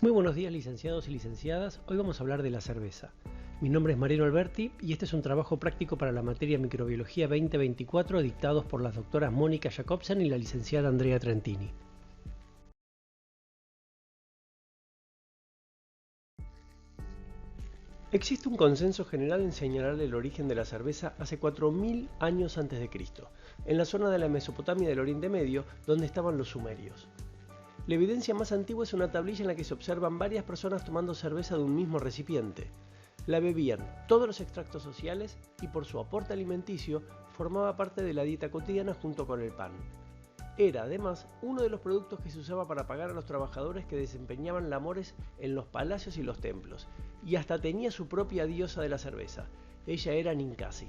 Muy buenos días, licenciados y licenciadas. Hoy vamos a hablar de la cerveza. Mi nombre es Mariano Alberti y este es un trabajo práctico para la materia Microbiología 2024 dictados por las doctoras Mónica Jacobsen y la licenciada Andrea Trentini. Existe un consenso general en señalar el origen de la cerveza hace 4000 años antes de Cristo, en la zona de la Mesopotamia del Oriente Medio, donde estaban los sumerios. La evidencia más antigua es una tablilla en la que se observan varias personas tomando cerveza de un mismo recipiente. La bebían todos los extractos sociales y por su aporte alimenticio formaba parte de la dieta cotidiana junto con el pan. Era además uno de los productos que se usaba para pagar a los trabajadores que desempeñaban labores en los palacios y los templos, y hasta tenía su propia diosa de la cerveza. Ella era Ninkasi.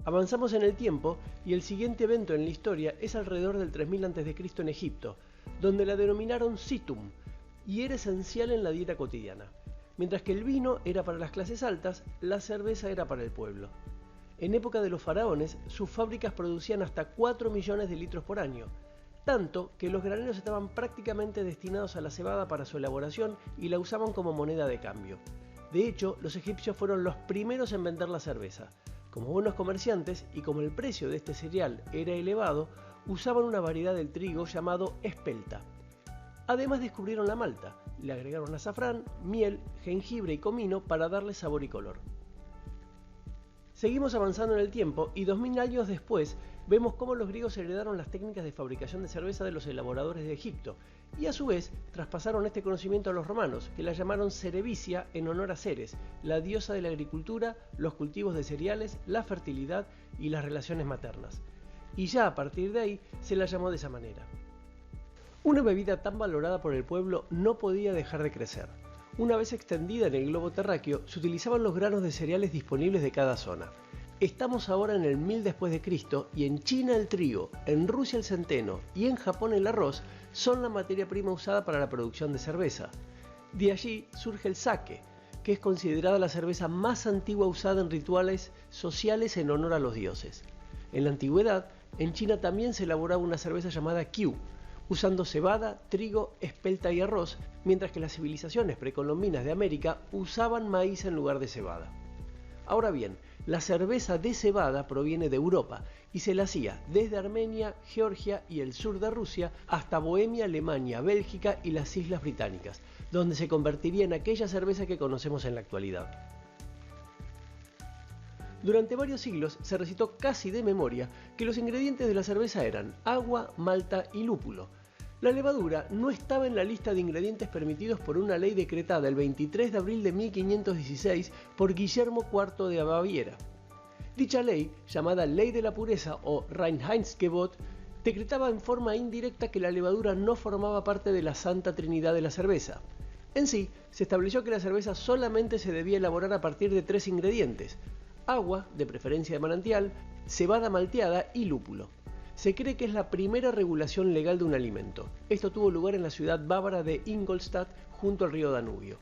Avanzamos en el tiempo y el siguiente evento en la historia es alrededor del 3000 a.C. en Egipto, donde la denominaron situm y era esencial en la dieta cotidiana. Mientras que el vino era para las clases altas, la cerveza era para el pueblo. En época de los faraones, sus fábricas producían hasta 4 millones de litros por año, tanto que los graneros estaban prácticamente destinados a la cebada para su elaboración y la usaban como moneda de cambio. De hecho, los egipcios fueron los primeros en vender la cerveza. Como buenos comerciantes y como el precio de este cereal era elevado, usaban una variedad del trigo llamado espelta. Además descubrieron la malta, le agregaron azafrán, miel, jengibre y comino para darle sabor y color. Seguimos avanzando en el tiempo y 2000 años después vemos cómo los griegos heredaron las técnicas de fabricación de cerveza de los elaboradores de Egipto y a su vez traspasaron este conocimiento a los romanos, que la llamaron Cerevicia en honor a Ceres, la diosa de la agricultura, los cultivos de cereales, la fertilidad y las relaciones maternas. Y ya a partir de ahí se la llamó de esa manera. Una bebida tan valorada por el pueblo no podía dejar de crecer. Una vez extendida en el globo terráqueo, se utilizaban los granos de cereales disponibles de cada zona. Estamos ahora en el 1000 después de Cristo y en China el trigo, en Rusia el centeno y en Japón el arroz son la materia prima usada para la producción de cerveza. De allí surge el sake, que es considerada la cerveza más antigua usada en rituales sociales en honor a los dioses. En la antigüedad, en China también se elaboraba una cerveza llamada Qiu, usando cebada, trigo, espelta y arroz, mientras que las civilizaciones precolombinas de América usaban maíz en lugar de cebada. Ahora bien, la cerveza de cebada proviene de Europa y se la hacía desde Armenia, Georgia y el sur de Rusia hasta Bohemia, Alemania, Bélgica y las Islas Británicas, donde se convertiría en aquella cerveza que conocemos en la actualidad. Durante varios siglos se recitó casi de memoria que los ingredientes de la cerveza eran agua, malta y lúpulo. La levadura no estaba en la lista de ingredientes permitidos por una ley decretada el 23 de abril de 1516 por Guillermo IV de Baviera. Dicha ley, llamada Ley de la Pureza o Reinheitsgebot, decretaba en forma indirecta que la levadura no formaba parte de la Santa Trinidad de la cerveza. En sí, se estableció que la cerveza solamente se debía elaborar a partir de 3 ingredientes: agua, de preferencia de manantial, cebada malteada y lúpulo. Se cree que es la primera regulación legal de un alimento. Esto tuvo lugar en la ciudad bávara de Ingolstadt, junto al río Danubio.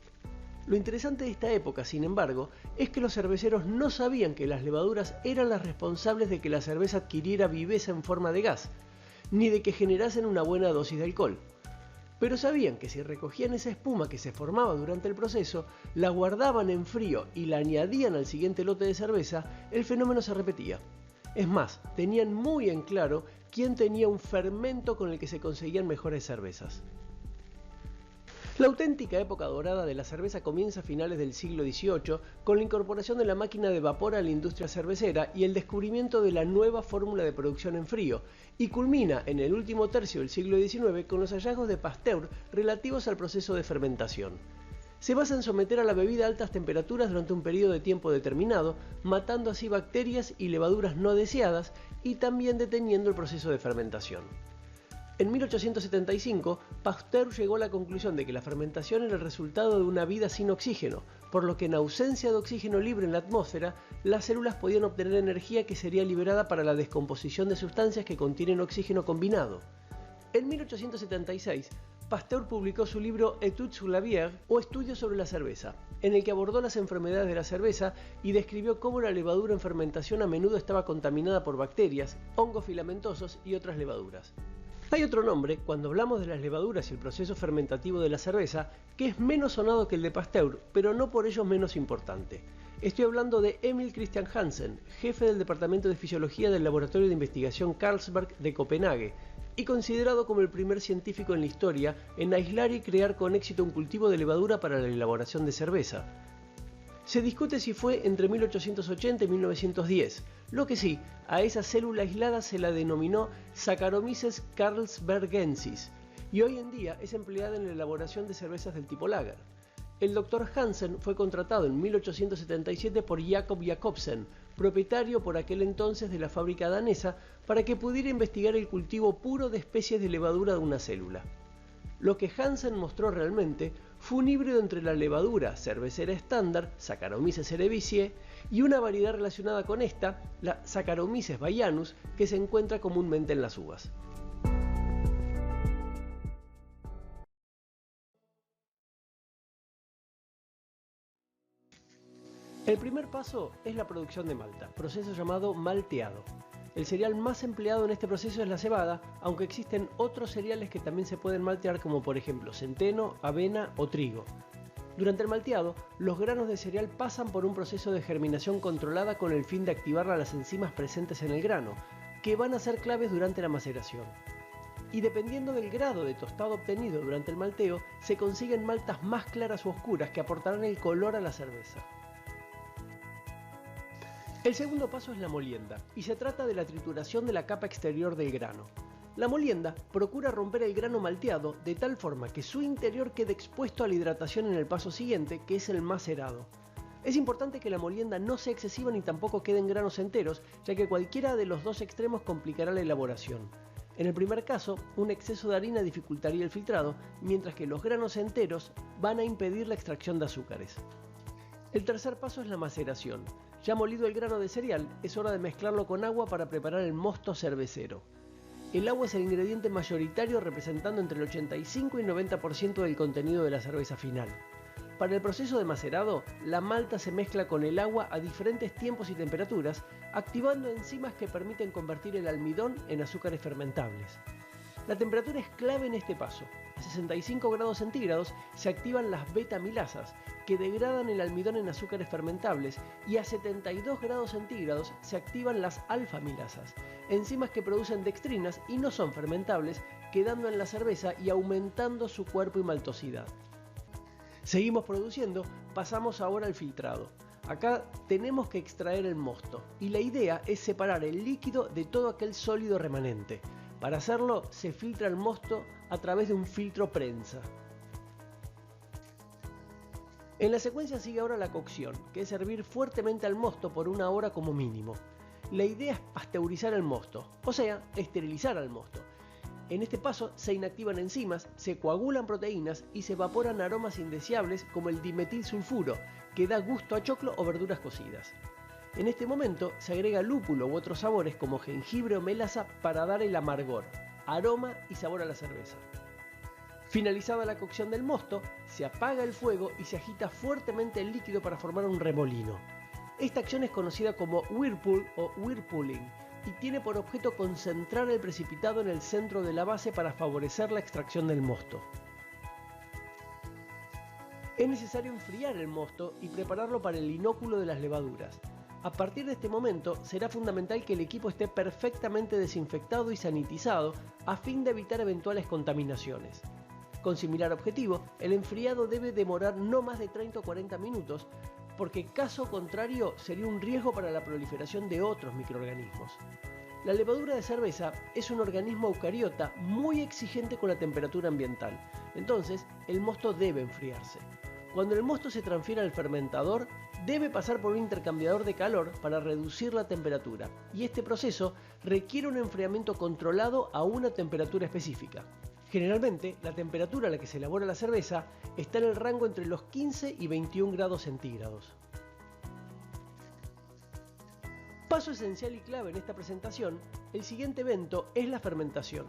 Lo interesante de esta época, sin embargo, es que los cerveceros no sabían que las levaduras eran las responsables de que la cerveza adquiriera viveza en forma de gas, ni de que generasen una buena dosis de alcohol. Pero sabían que si recogían esa espuma que se formaba durante el proceso, la guardaban en frío y la añadían al siguiente lote de cerveza, el fenómeno se repetía. Es más, tenían muy en claro quién tenía un fermento con el que se conseguían mejores cervezas. La auténtica época dorada de la cerveza comienza a finales del siglo XVIII con la incorporación de la máquina de vapor a la industria cervecera y el descubrimiento de la nueva fórmula de producción en frío, y culmina en el último tercio del siglo XIX con los hallazgos de Pasteur relativos al proceso de fermentación. Se basa en someter a la bebida a altas temperaturas durante un periodo de tiempo determinado, matando así bacterias y levaduras no deseadas y también deteniendo el proceso de fermentación. En 1875, Pasteur llegó a la conclusión de que la fermentación era el resultado de una vida sin oxígeno, por lo que en ausencia de oxígeno libre en la atmósfera, las células podían obtener energía que sería liberada para la descomposición de sustancias que contienen oxígeno combinado. En 1876, Pasteur publicó su libro Études sur la bière, o Estudios sobre la cerveza, en el que abordó las enfermedades de la cerveza y describió cómo la levadura en fermentación a menudo estaba contaminada por bacterias, hongos filamentosos y otras levaduras. Hay otro nombre, cuando hablamos de las levaduras y el proceso fermentativo de la cerveza, que es menos sonado que el de Pasteur, pero no por ello menos importante. Estoy hablando de Emil Christian Hansen, jefe del Departamento de Fisiología del Laboratorio de Investigación Carlsberg de Copenhague, y considerado como el primer científico en la historia en aislar y crear con éxito un cultivo de levadura para la elaboración de cerveza. Se discute si fue entre 1880 y 1910, lo que sí, a esa célula aislada se la denominó Saccharomyces carlsbergensis, y hoy en día es empleada en la elaboración de cervezas del tipo lager. El Dr. Hansen fue contratado en 1877 por Jacob Jacobsen, propietario por aquel entonces de la fábrica danesa, para que pudiera investigar el cultivo puro de especies de levadura de una célula. Lo que Hansen mostró realmente fue un híbrido entre la levadura cervecera estándar, Saccharomyces cerevisiae, y una variedad relacionada con esta, la Saccharomyces bayanus, que se encuentra comúnmente en las uvas. El primer paso es la producción de malta, proceso llamado malteado. El cereal más empleado en este proceso es la cebada, aunque existen otros cereales que también se pueden maltear, como por ejemplo centeno, avena o trigo. Durante el malteado, los granos de cereal pasan por un proceso de germinación controlada con el fin de activar a las enzimas presentes en el grano, que van a ser claves durante la maceración. Y dependiendo del grado de tostado obtenido durante el malteo, se consiguen maltas más claras u oscuras que aportarán el color a la cerveza. El segundo paso es la molienda, y se trata de la trituración de la capa exterior del grano. La molienda procura romper el grano malteado de tal forma que su interior quede expuesto a la hidratación en el paso siguiente, que es el macerado. Es importante que la molienda no sea excesiva ni tampoco queden granos enteros, ya que cualquiera de los dos extremos complicará la elaboración. En el primer caso, un exceso de harina dificultaría el filtrado, mientras que los granos enteros van a impedir la extracción de azúcares. El tercer paso es la maceración. Ya molido el grano de cereal, es hora de mezclarlo con agua para preparar el mosto cervecero. El agua es el ingrediente mayoritario, representando entre el 85 y 90% del contenido de la cerveza final. Para el proceso de macerado, la malta se mezcla con el agua a diferentes tiempos y temperaturas, activando enzimas que permiten convertir el almidón en azúcares fermentables. La temperatura es clave en este paso. A 65 grados centígrados se activan las beta-amilasas, que degradan el almidón en azúcares fermentables, y a 72 grados centígrados se activan las alfa-amilasas, enzimas que producen dextrinas y no son fermentables, quedando en la cerveza y aumentando su cuerpo y maltosidad. Seguimos produciendo, pasamos ahora al filtrado. Acá tenemos que extraer el mosto, y la idea es separar el líquido de todo aquel sólido remanente. Para hacerlo, se filtra el mosto a través de un filtro prensa. En la secuencia sigue ahora la cocción, que es hervir fuertemente al mosto por 1 hora como mínimo. La idea es pasteurizar el mosto, o sea, esterilizar al mosto. En este paso se inactivan enzimas, se coagulan proteínas y se evaporan aromas indeseables como el dimetilsulfuro, que da gusto a choclo o verduras cocidas. En este momento se agrega lúpulo u otros sabores como jengibre o melaza para dar el amargor, aroma y sabor a la cerveza. Finalizada la cocción del mosto, se apaga el fuego y se agita fuertemente el líquido para formar un remolino. Esta acción es conocida como whirlpool o whirlpooling y tiene por objeto concentrar el precipitado en el centro de la base para favorecer la extracción del mosto. Es necesario enfriar el mosto y prepararlo para el inóculo de las levaduras. A partir de este momento será fundamental que el equipo esté perfectamente desinfectado y sanitizado a fin de evitar eventuales contaminaciones. Con similar objetivo, el enfriado debe demorar no más de 30 o 40 minutos, porque caso contrario sería un riesgo para la proliferación de otros microorganismos. La levadura de cerveza es un organismo eucariota muy exigente con la temperatura ambiental, entonces el mosto debe enfriarse. Cuando el mosto se transfiere al fermentador, debe pasar por un intercambiador de calor para reducir la temperatura, y este proceso requiere un enfriamiento controlado a una temperatura específica. Generalmente, la temperatura a la que se elabora la cerveza está en el rango entre los 15 y 21 grados centígrados. Paso esencial y clave en esta presentación, el siguiente evento es la fermentación.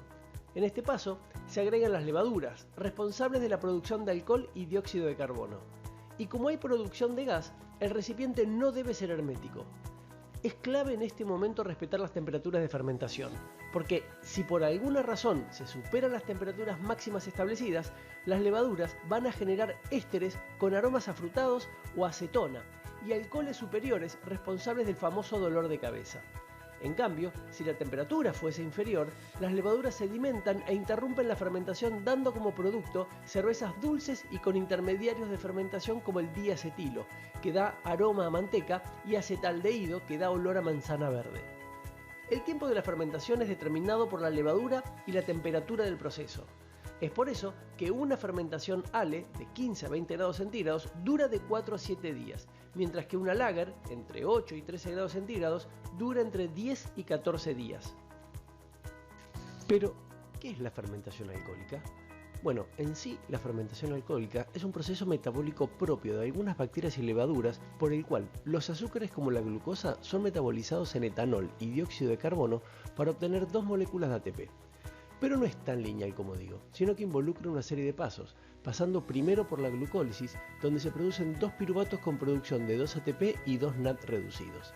En este paso se agregan las levaduras, responsables de la producción de alcohol y dióxido de carbono. Y como hay producción de gas, el recipiente no debe ser hermético. es clave en este momento respetar las temperaturas de fermentación, porque si por alguna razón se superan las temperaturas máximas establecidas, las levaduras van a generar ésteres con aromas afrutados o acetona y alcoholes superiores responsables del famoso dolor de cabeza. En cambio, si la temperatura fuese inferior, las levaduras sedimentan e interrumpen la fermentación, dando como producto cervezas dulces y con intermediarios de fermentación como el diacetilo, que da aroma a manteca, y acetaldehído, que da olor a manzana verde. El tiempo de la fermentación es determinado por la levadura y la temperatura del proceso. Es por eso que una fermentación ale de 15 a 20 grados centígrados dura de 4 a 7 días, mientras que una lager entre 8 y 13 grados centígrados dura entre 10 y 14 días. Pero, ¿qué es la fermentación alcohólica? Bueno, en sí, la fermentación alcohólica es un proceso metabólico propio de algunas bacterias y levaduras por el cual los azúcares como la glucosa son metabolizados en etanol y dióxido de carbono para obtener dos moléculas de ATP. Pero no es tan lineal como digo, sino que involucra una serie de pasos, pasando primero por la glucólisis, donde se producen dos piruvatos con producción de 2 ATP y 2 NAD reducidos.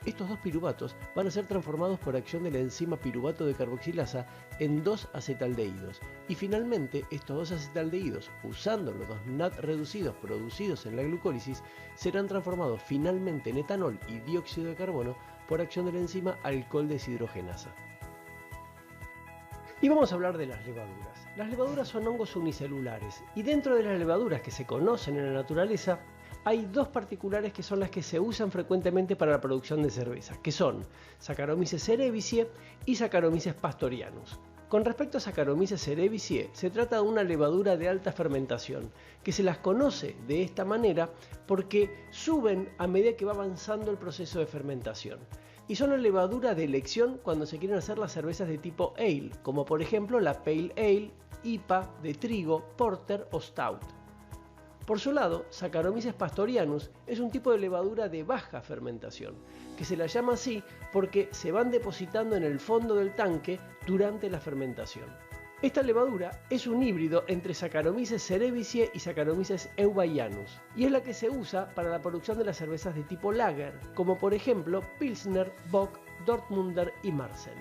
Estos dos piruvatos van a ser transformados por acción de la enzima piruvato de carboxilasa en 2 acetaldehídos, y finalmente estos 2 acetaldehídos, usando los 2 NAD reducidos producidos en la glucólisis, serán transformados finalmente en etanol y dióxido de carbono por acción de la enzima alcohol deshidrogenasa. Y vamos a hablar de las levaduras. Las levaduras son hongos unicelulares, y dentro de las levaduras que se conocen en la naturaleza hay dos particulares que son las que se usan frecuentemente para la producción de cerveza, que son Saccharomyces cerevisiae y Saccharomyces pastorianus. Con respecto a Saccharomyces cerevisiae, se trata de una levadura de alta fermentación, que se las conoce de esta manera porque suben a medida que va avanzando el proceso de fermentación. Y son la levadura de elección cuando se quieren hacer las cervezas de tipo ale, como por ejemplo la Pale Ale, IPA, de trigo, Porter o Stout. Por su lado, Saccharomyces pastorianus es un tipo de levadura de baja fermentación, que se la llama así porque se van depositando en el fondo del tanque durante la fermentación. Esta levadura es un híbrido entre Saccharomyces cerevisiae y Saccharomyces eubayanus, y es la que se usa para la producción de las cervezas de tipo lager, como por ejemplo Pilsner, Bock, Dortmunder y Marzen.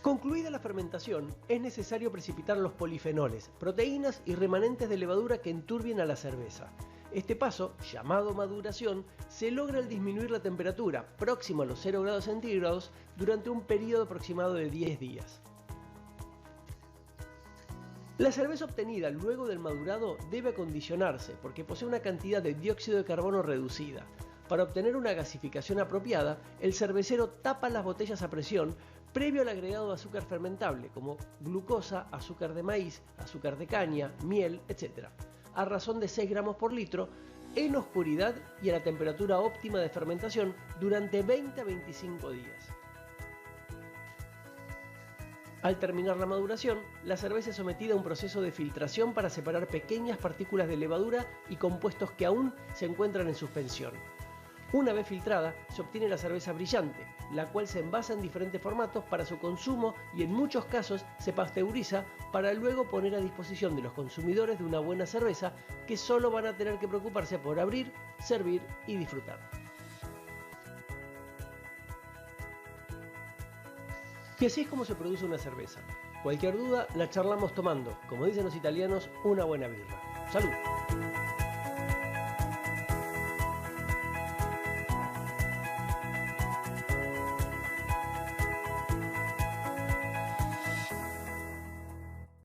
Concluida la fermentación, es necesario precipitar los polifenoles, proteínas y remanentes de levadura que enturbien a la cerveza. Este paso, llamado maduración, se logra al disminuir la temperatura, próxima a los 0 grados centígrados, durante un periodo aproximado de 10 días. La cerveza obtenida luego del madurado debe acondicionarse porque posee una cantidad de dióxido de carbono reducida. Para obtener una gasificación apropiada, el cervecero tapa las botellas a presión previo al agregado de azúcar fermentable como glucosa, azúcar de maíz, azúcar de caña, miel, etc. a razón de 6 gramos por litro en oscuridad y a la temperatura óptima de fermentación durante 20 a 25 días. Al terminar la maduración, la cerveza es sometida a un proceso de filtración para separar pequeñas partículas de levadura y compuestos que aún se encuentran en suspensión. Una vez filtrada, se obtiene la cerveza brillante, la cual se envasa en diferentes formatos para su consumo y en muchos casos se pasteuriza para luego poner a disposición de los consumidores de una buena cerveza que solo van a tener que preocuparse por abrir, servir y disfrutar. Y así es como se produce una cerveza. Cualquier duda la charlamos tomando, como dicen los italianos, una buena birra. ¡Salud!